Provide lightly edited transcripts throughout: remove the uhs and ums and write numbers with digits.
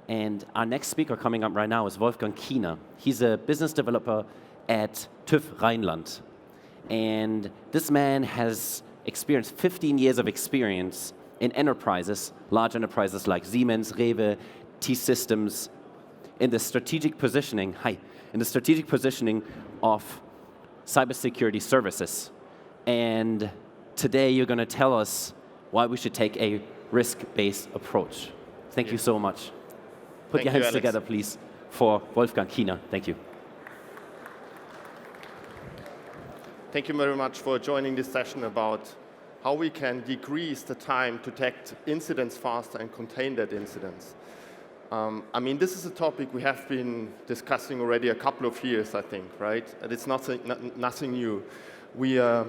And our next speaker coming up right now is Wolfgang Kiener. He's a business developer at TÜV Rheinland. And this man has experienced 15 years of experience in enterprises, large enterprises like Siemens, Rewe, T-Systems, in the strategic positioning, of cybersecurity services. And today you're going to tell us why we should take a risk-based approach. Thank you so much. Put your hands together, please, for Wolfgang Kiener. Thank you. Thank you very much for joining this session about how we can decrease the time to detect incidents faster and contain that incidents. This is a topic we have been discussing already a couple of years, I think, right? And it's nothing new. A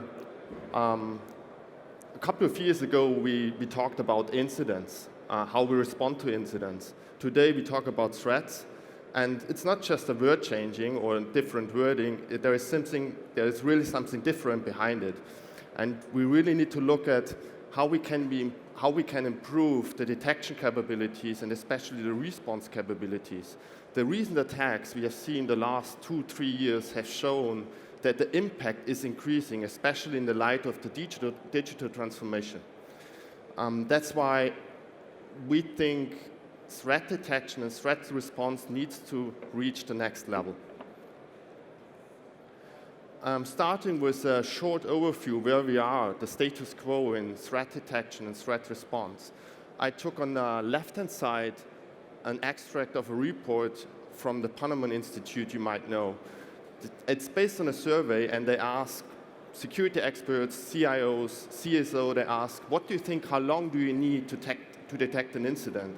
couple of years ago, we talked about incidents, how we respond to incidents. Today, we talk about threats. And it's not just a word changing or a different wording. There is really something different behind it. And we really need to look at how we can improve the detection capabilities and especially the response capabilities. The recent attacks we have seen the last 2-3 years have shown that the impact is increasing, especially in the light of the digital transformation. That's why we think threat detection and threat response needs to reach the next level. Starting with a short overview where we are, the status quo in threat detection and threat response. I took on the left-hand side an extract of a report from the Ponemon Institute you might know. It's based on a survey, and they ask security experts, CIOs, CSO, they ask, what do you think, how long do you need to detect an incident?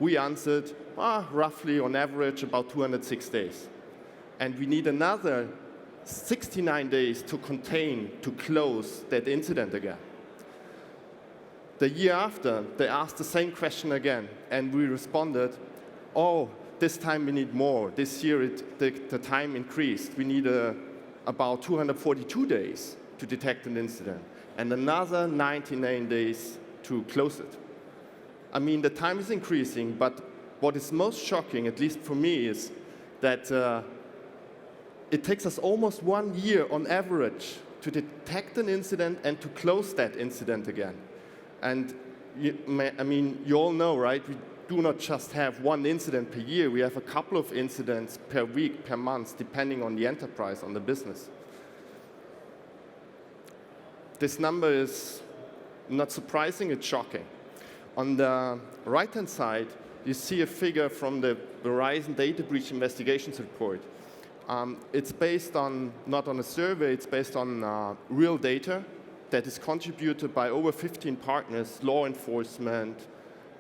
We answered, roughly on average about 206 days. And we need another 69 days to contain, to close that incident again. The year after, they asked the same question again, and we responded, this time we need more. This year the time increased. We need about 242 days to detect an incident, and another 99 days to close it. The time is increasing, but what is most shocking, at least for me, is that it takes us almost 1 year on average to detect an incident and to close that incident again. And you all know, right? We do not just have one incident per year. We have a couple of incidents per week, per month, depending on the enterprise, on the business. This number is not surprising, it's shocking. On the right-hand side, you see a figure from the Verizon Data Breach Investigations Report. It's based on, not on a survey, it's based on real data that is contributed by over 15 partners, law enforcement,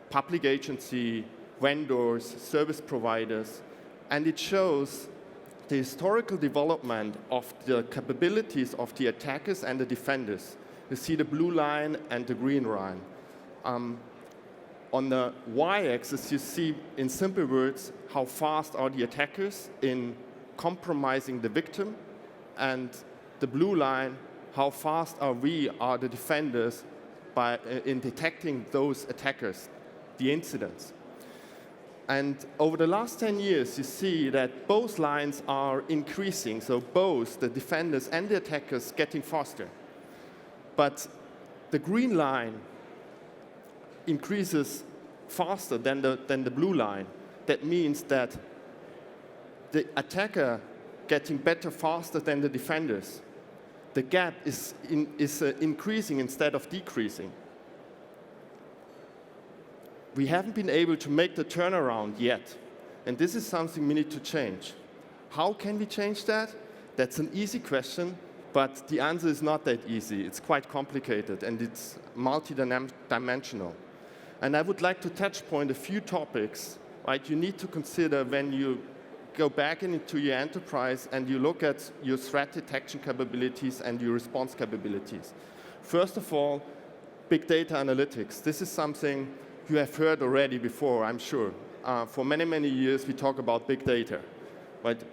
public agency, vendors, service providers, and it shows the historical development of the capabilities of the attackers and the defenders. You see the blue line and the green line. On the y-axis, you see, in simple words, how fast are the attackers in compromising the victim, and the blue line, how fast are the defenders in detecting those attackers, the incidents. And over the last 10 years, you see that both lines are increasing, so both the defenders and the attackers getting faster. But the green line increases faster than the blue line. That means that the attacker getting better faster than the defenders. The gap is increasing instead of decreasing. We haven't been able to make the turnaround yet, and this is something we need to change. How can we change that? That's an easy question, but the answer is not that easy. It's quite complicated, and it's multi-dimensional. And I would like to touch point a few topics, right, you need to consider when you go back into your enterprise and you look at your threat detection capabilities and your response capabilities. First of all, big data analytics. This is something you have heard already before, I'm sure. For many, many years, we talk about big data. But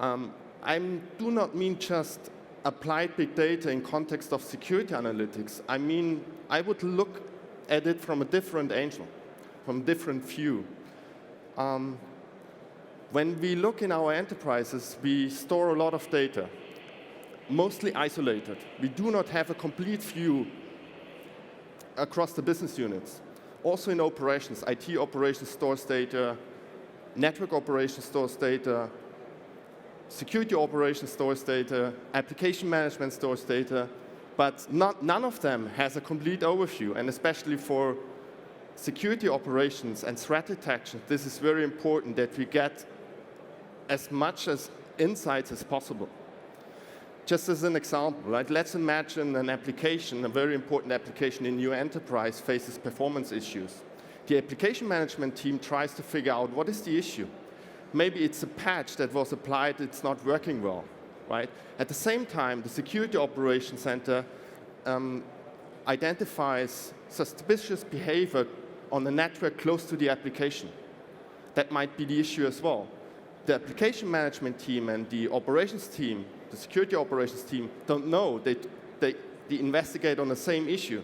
I do not mean just applied big data in context of security analytics. I would look at it from a different angle, from a different view. When we look in our enterprises, we store a lot of data, mostly isolated. We do not have a complete view across the business units. Also in operations, IT operations stores data, network operations stores data, security operations stores data, application management stores data, but none of them has a complete overview, and especially for security operations and threat detection, this is very important that we get as much as insights as possible. Just as an example, right? Let's imagine an application, a very important application in your enterprise faces performance issues. The application management team tries to figure out what is the issue. Maybe it's a patch that was applied, it's not working well, right? At the same time, the security operations center identifies suspicious behavior on the network close to the application. That might be the issue as well. The application management team and the operations team, the security operations team, don't know. They investigate on the same issue.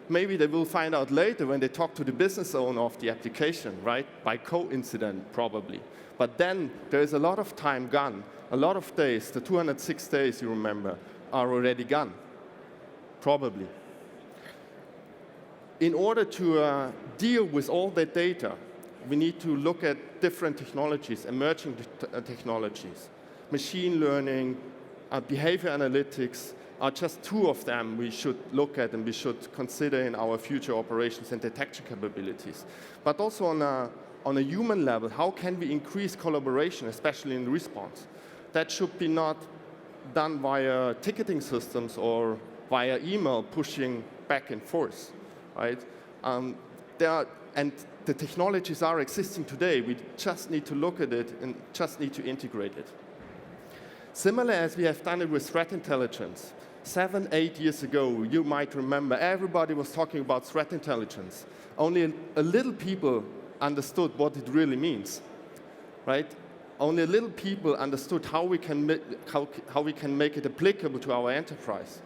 Maybe they will find out later when they talk to the business owner of the application, right? By coincidence, probably. But then there is a lot of time gone. A lot of days, the 206 days you remember, are already gone, probably. In order to deal with all that data, we need to look at different technologies, emerging technologies. Machine learning, behavior analytics are just two of them we should look at and we should consider in our future operations and detection capabilities. But also on a human level, how can we increase collaboration, especially in response? That should be not done via ticketing systems or via email pushing back and forth, right? And the technologies are existing today. We just need to look at it and just need to integrate it. Similar as we have done it with threat intelligence. 7, 8 years ago, you might remember, everybody was talking about threat intelligence. Only a little people understood what it really means, right? Only a little people understood how we can make it applicable to our enterprise.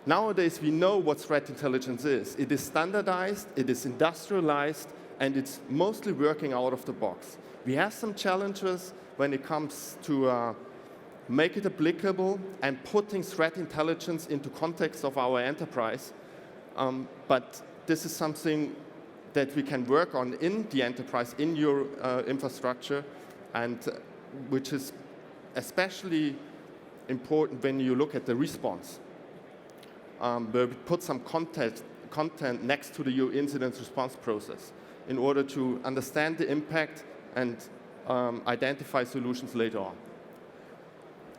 Nowadays, we know what threat intelligence is. It is standardized, it is industrialized, and it's mostly working out of the box. We have some challenges when it comes to make it applicable and putting threat intelligence into context of our enterprise. But this is something that we can work on in the enterprise, in your infrastructure, and which is especially important when you look at the response, where we put some content next to the incident response process in order to understand the impact and identify solutions later on.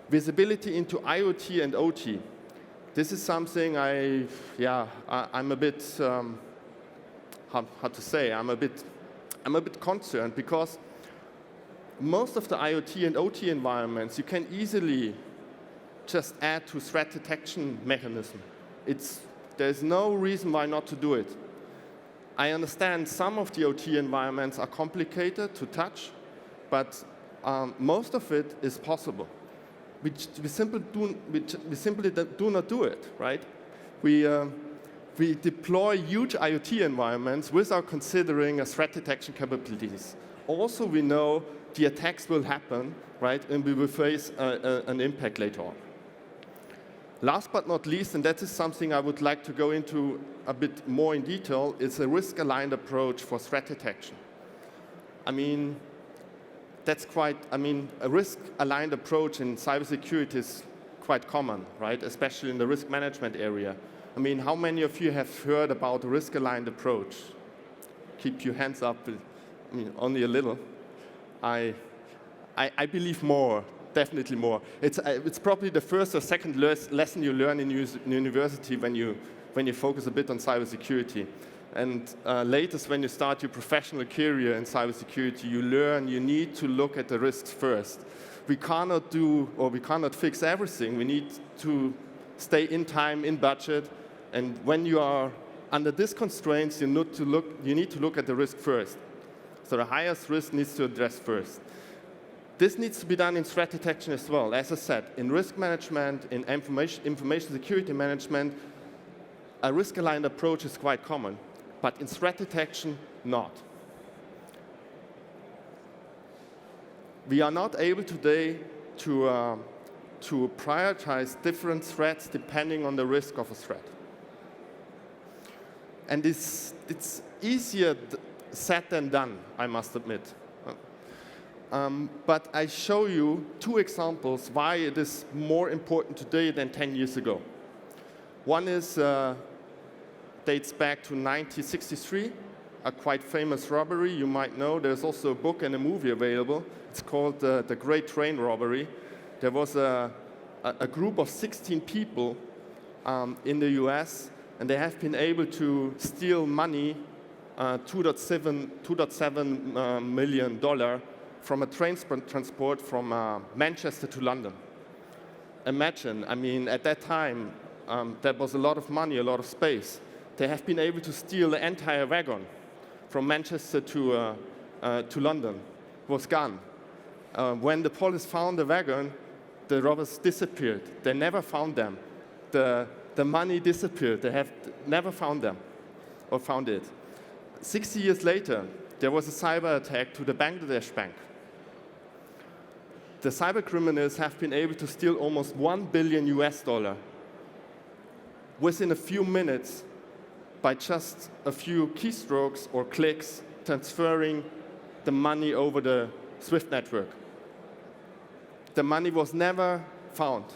Visibility into IoT and OT. This is something I'm a bit, how to say, I'm a bit concerned because most of the IoT and OT environments you can easily just add to threat detection mechanism. There's no reason why not to do it. I understand some of the OT environments are complicated to touch, but most of it is possible. We simply do not do it, right? We deploy huge IoT environments without considering a threat detection capabilities. Also, we know the attacks will happen, right, and we will face an impact later on. Last but not least, and that is something I would like to go into a bit more in detail, is a risk-aligned approach for threat detection. I mean, a risk-aligned approach in cybersecurity is quite common, right? Especially in the risk management area. I mean, how many of you have heard about a risk-aligned approach? Keep your hands up. I mean, only a little. I believe more, definitely more. It's probably the first or second lesson you learn in university when you focus a bit on cybersecurity. And latest, when you start your professional career in cybersecurity, you learn you need to look at the risks first. We cannot fix everything. We need to stay in time, in budget, and when you are under these constraints, you need to look at the risk first. So the highest risk needs to address first. This needs to be done in threat detection as well. As I said, in risk management, in information security management, a risk-aligned approach is quite common. But in threat detection, not. We are not able today to prioritize different threats depending on the risk of a threat. And it's easier said than done, I must admit. But I show you two examples why it is more important today than 10 years ago. One is dates back to 1963, a quite famous robbery you might know. There's also a book and a movie available. It's called The Great Train Robbery. There was a group of 16 people in the US, and they have been able to steal money, $2.7 million from a train transport from Manchester to London. Imagine, I mean, at that time, that was a lot of money, a lot of space. They have been able to steal the entire wagon from Manchester to London. It was gone. When the police found the wagon, the robbers disappeared. They never found them. The money disappeared. They have never found them or found it. 60 years later, there was a cyber attack to the Bangladesh bank. The cyber criminals have been able to steal almost $1 billion within a few minutes by just a few keystrokes or clicks transferring the money over the SWIFT network. The money was never found.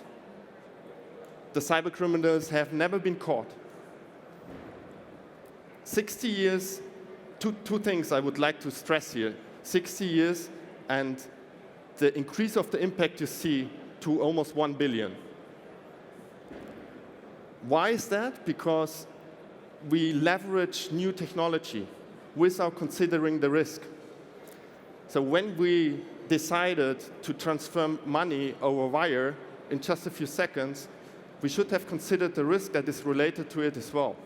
The cyber criminals have never been caught. 60 years, two things I would like to stress here. 60 years and the increase of the impact you see to almost 1 billion. Why is that? Because we leverage new technology without considering the risk. So when we decided to transfer money over wire in just a few seconds, we should have considered the risk that is related to it as well.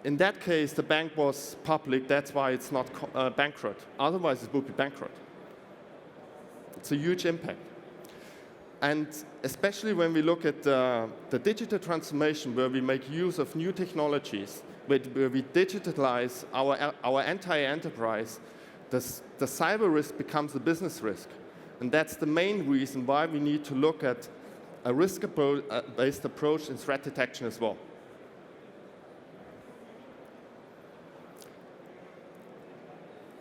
In that case, the bank was public, that's why it's not bankrupt. Otherwise, it would be bankrupt. It's a huge impact. And especially when we look at the digital transformation, where we make use of new technologies, where we digitalize our entire enterprise, the cyber risk becomes a business risk. And that's the main reason why we need to look at a risk-based approach in threat detection as well.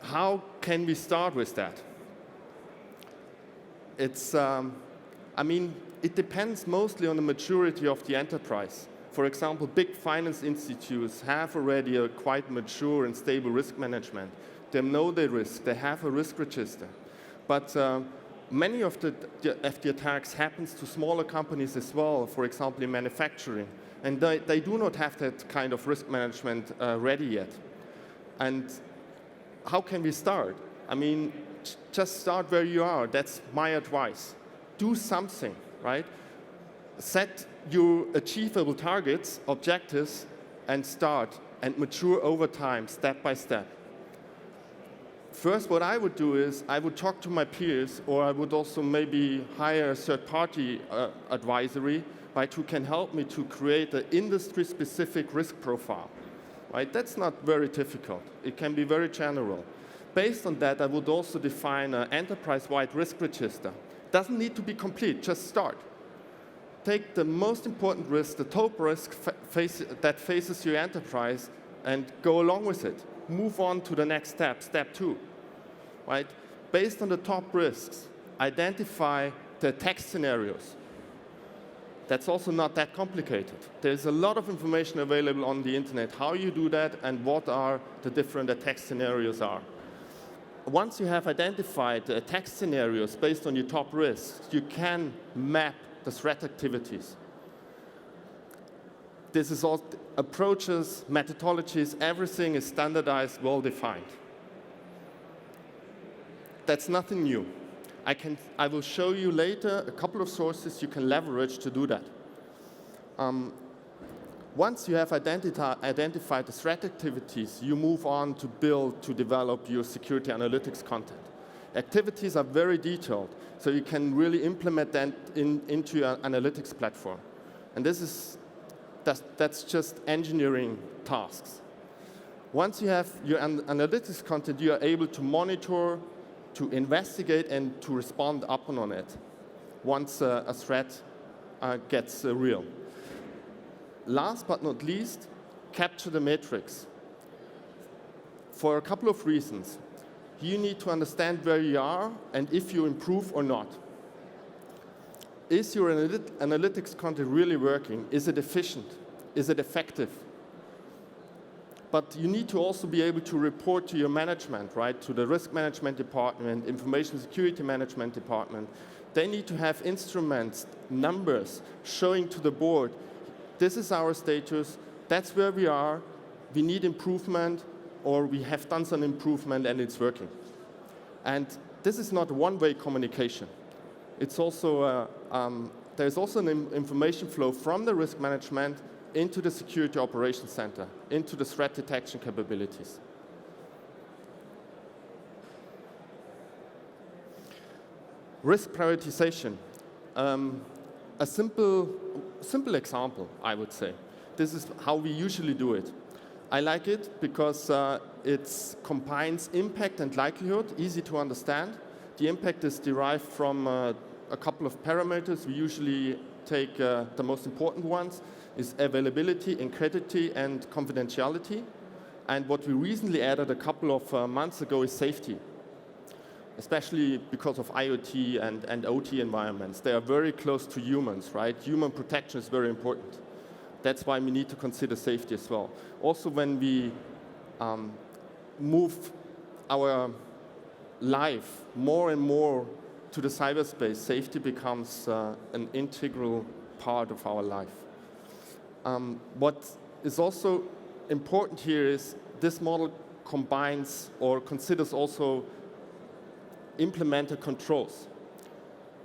How can we start with that? It depends mostly on the maturity of the enterprise. For example, big finance institutes have already a quite mature and stable risk management. They know their risk, they have a risk register. But many of the attacks happens to smaller companies as well, for example, in manufacturing. And they do not have that kind of risk management ready yet. And how can we start? I mean, just start where you are. That's my advice. Do something, right? Set your achievable targets, objectives, and start and mature over time, step by step. First, what I would do is I would talk to my peers, or I would also maybe hire a third-party advisory, right, who can help me to create an industry-specific risk profile. Right? That's not very difficult. It can be very general. Based on that, I would also define an enterprise-wide risk register. Doesn't need to be complete, just start. Take the most important risk, the top risk that faces your enterprise, and go along with it. Move on to the next step, step 2. Right? Based on the top risks, identify the attack scenarios. That's also not that complicated. There's a lot of information available on the internet, how you do that and what are the different attack scenarios are. Once you have identified the attack scenarios based on your top risks, you can map the threat activities. This is all approaches, methodologies, everything is standardized, well-defined. That's nothing new. I will show you later a couple of sources you can leverage to do that. Once you have identified the threat activities, you move on to develop your security analytics content. Activities are very detailed, so you can really implement that into your analytics platform. And that's just engineering tasks. Once you have your analytics content, you are able to monitor to investigate and to respond upon on it once a threat gets real. Last but not least, capture the matrix. For a couple of reasons. You need to understand where you are and if you improve or not. Is your analytics content really working? Is it efficient? Is it effective? But you need to also be able to report to your management, right? To the risk management department, information security management department. They need to have instruments, numbers, showing to the board, this is our status, that's where we are, we need improvement, or we have done some improvement and it's working. And this is not one-way communication. It's also, there's also an information flow from the risk management into the security operations center, into the threat detection capabilities. Risk prioritization. A simple example, I would say. This is how we usually do it. I like it because it combines impact and likelihood, easy to understand. The impact is derived from a couple of parameters. We usually take the most important ones, is availability, integrity, and confidentiality. And what we recently added a couple of months ago is safety, especially because of IoT and OT environments. They are very close to humans, right? Human protection is very important. That's why we need to consider safety as well. Also, when we move our life more and more to the cyberspace, safety becomes an integral part of our life. What is also important here is this model combines or considers also implemented controls.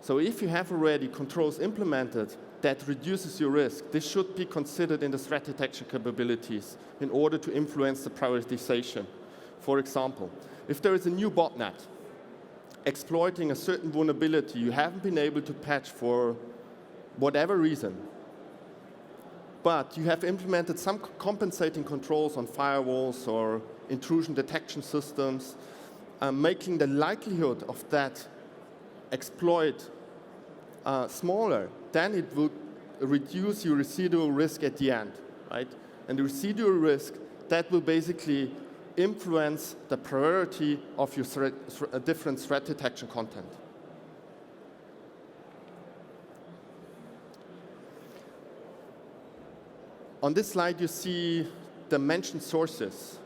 So if you have already controls implemented, that reduces your risk. This should be considered in the threat detection capabilities in order to influence the prioritization. For example, if there is a new botnet exploiting a certain vulnerability you haven't been able to patch for whatever reason, but you have implemented some compensating controls on firewalls or intrusion detection systems, making the likelihood of that exploit smaller, then it will reduce your residual risk at the end, right? And the residual risk, that will basically influence the priority of your different threat detection content. On this slide, you see the mentioned sources.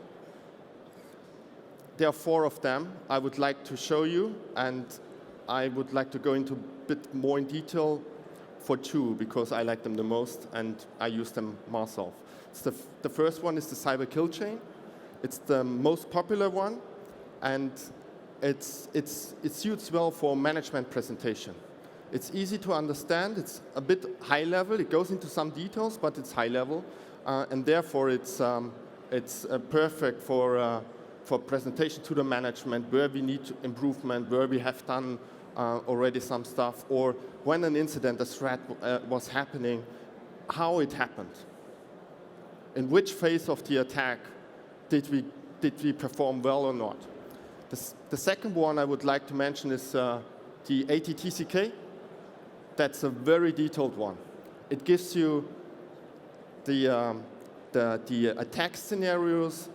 There are 4 of them I would like to show you, and I would like to go into a bit more in detail for 2 because I like them the most and I use them myself. The first one is the cyber kill chain. It's the most popular one, and it suits well for management presentation. It's easy to understand. It's a bit high level. It goes into some details, but it's high level, and therefore it's perfect for presentation to the management where we need improvement, where we have done already some stuff, or when an incident, a threat was happening, how it happened, in which phase of the attack did we perform well or not. The second one I would like to mention is the ATTCK. That's a very detailed one. It gives you the attack scenarios,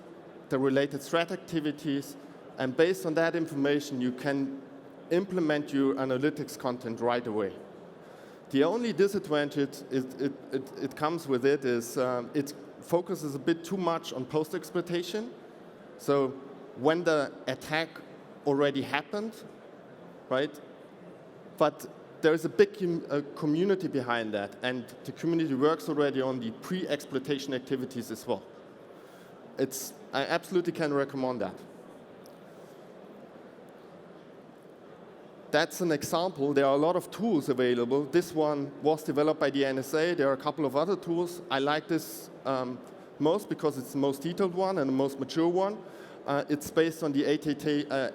the related threat activities, and based on that information, you can implement your analytics content right away. The only disadvantage it comes with it is it focuses a bit too much on post-exploitation. So when the attack already happened, right? But there is a big community behind that, and the community works already on the pre-exploitation activities as well. I absolutely can recommend that. That's an example. There are a lot of tools available. This one was developed by the NSA. There are a couple of other tools. I like this most because it's the most detailed one and the most mature one. It's based on the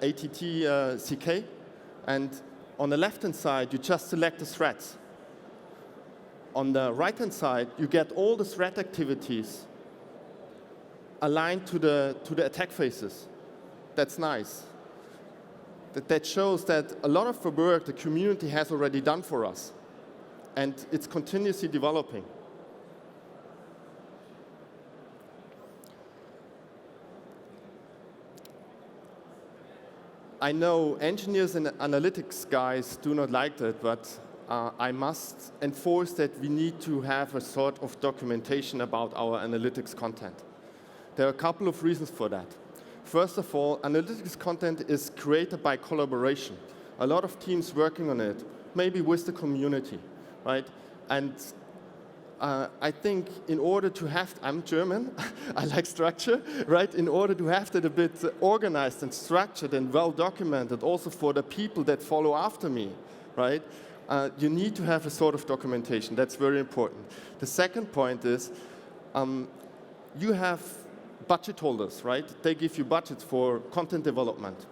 ATTCK. And on the left-hand side, you just select the threats. On the right-hand side, you get all the threat activities aligned to the attack phases. That's nice. that shows that a lot of the work the community has already done for us, and it's continuously developing. I know engineers and analytics guys do not like that, but I must enforce that we need to have a sort of documentation about our analytics content. There are a couple of reasons for that. First of all, analytics content is created by collaboration. A lot of teams working on it, maybe with the community, right? And I think in order to have, I'm German, I like structure, right? In order to have that a bit organized and structured and well documented also for the people that follow after me, right? You need to have a sort of documentation. That's very important. The second point is you have budget holders, right? They give you budgets for content development.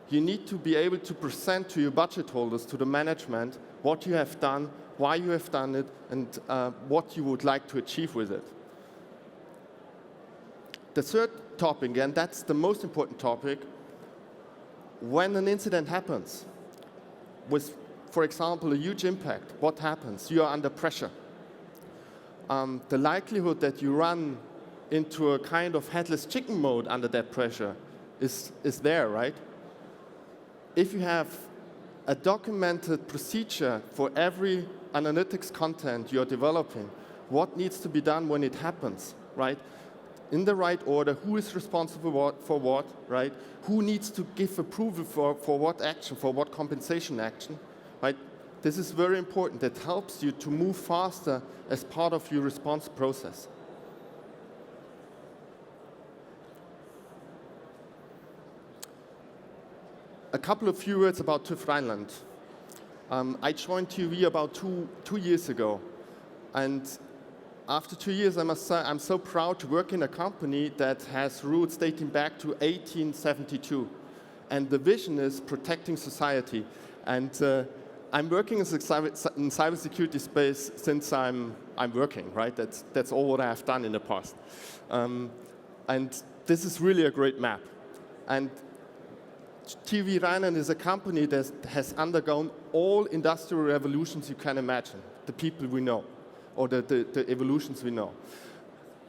You need to be able to present to your budget holders, to the management, what you have done, why you have done it, and what you would like to achieve with it. The third topic, and that's the most important topic, when an incident happens, with, for example, a huge impact, what happens? You are under pressure. The likelihood that you run into a kind of headless chicken mode under that pressure is there, right? If you have a documented procedure for every analytics content you're developing, what needs to be done when it happens, right? In the right order, who is responsible for what, right? Who needs to give approval for what action, for what compensation action, right? This is very important. That helps you to move faster as part of your response process. A couple of few words about TÜV Rheinland. I joined TÜV about two years ago, and after 2 years, I must say I'm so proud to work in a company that has roots dating back to 1872, and the vision is protecting society. And I'm working in cybersecurity space since I'm working, right? That's all what I have done in the past, and this is really a great map. And TÜV Rheinland is a company that has undergone all industrial revolutions you can imagine, the people we know, or the evolutions we know.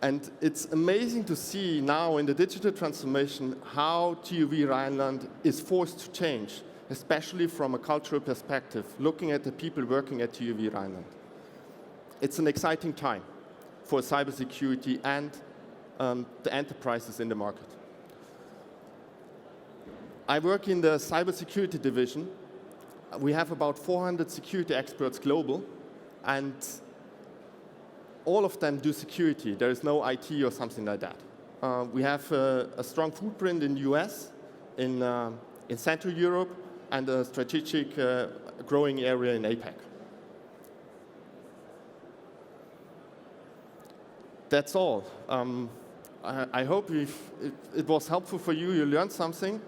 And it's amazing to see now in the digital transformation how TÜV Rheinland is forced to change, especially from a cultural perspective, looking at the people working at TÜV Rheinland. It's an exciting time for cybersecurity and the enterprises in the market. I work in the cybersecurity division. We have about 400 security experts global, and all of them do security. There is no IT or something like that. We have a strong footprint in the US, in Central Europe, and a strategic growing area in APAC. That's all. I hope it was helpful for you. You learned something.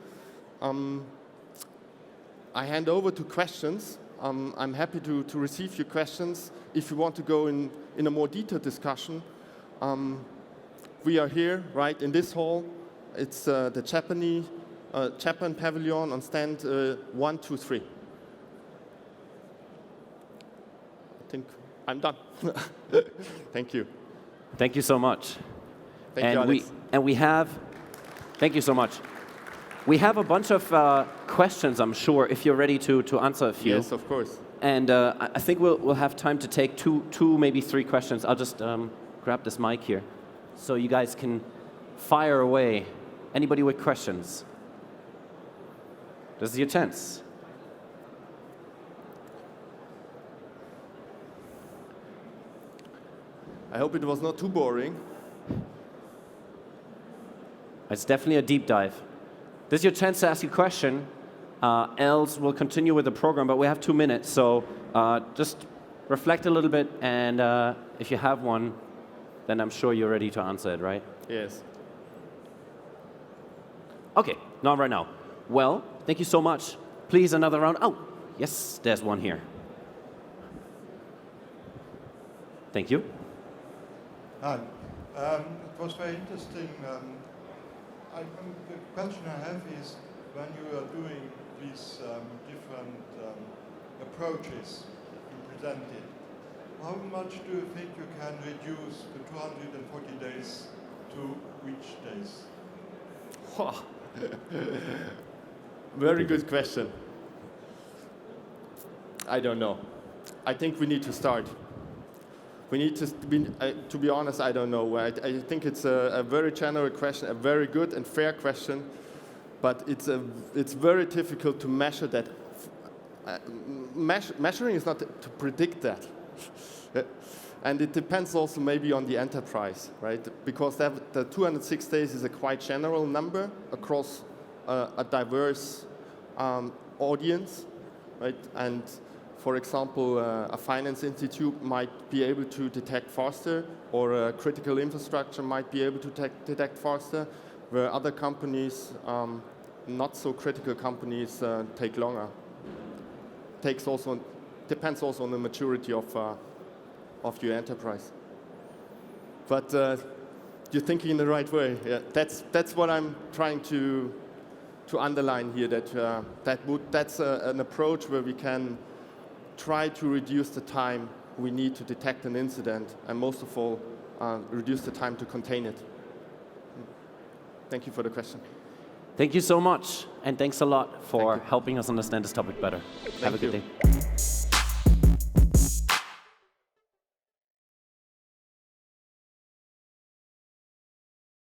I hand over to questions. I'm happy to receive your questions. If you want to go in a more detailed discussion, we are here, right, in this hall. It's the Japan Pavilion on stand 1, 2, 3. I think I'm done. Thank you. Thank you so much. Thank you, Alex. Thank you so much. We have a bunch of questions, I'm sure, if you're ready to answer a few. Yes, of course. And I think we'll have time to take two, maybe 3 questions. I'll just grab this mic here so you guys can fire away. Anybody with questions? This is your chance. I hope it was not too boring. It's definitely a deep dive. This is your chance to ask a question, else we'll continue with the program, but we have 2 minutes, so just reflect a little bit, and if you have one, then I'm sure you're ready to answer it, right? Yes. Okay, not right now. Well, thank you so much. Please, another round. Oh, yes, there's one here. Thank you. Hi. It was very interesting. The question I have is, when you are doing these approaches you presented, how much do you think you can reduce the 240 days to which days? Very good question. I don't know. I think we need to start. We need to be honest, I don't know. I think it's a very general question, a very good and fair question, but it's very difficult to measure that. Measuring is not to predict that. And it depends also maybe on the enterprise, right? Because the 206 days is a quite general number across a diverse audience, right? And for example, a finance institute might be able to detect faster, or a critical infrastructure might be able to detect faster, where other companies, not so critical companies, take longer. Depends also on the maturity of your enterprise. But you're thinking in the right way. Yeah, that's what I'm trying to underline here. That's an approach where we can try to reduce the time we need to detect an incident, and most of all, reduce the time to contain it. Thank you for the question. Thank you so much, and thanks a lot for helping us understand this topic better. Have a good day.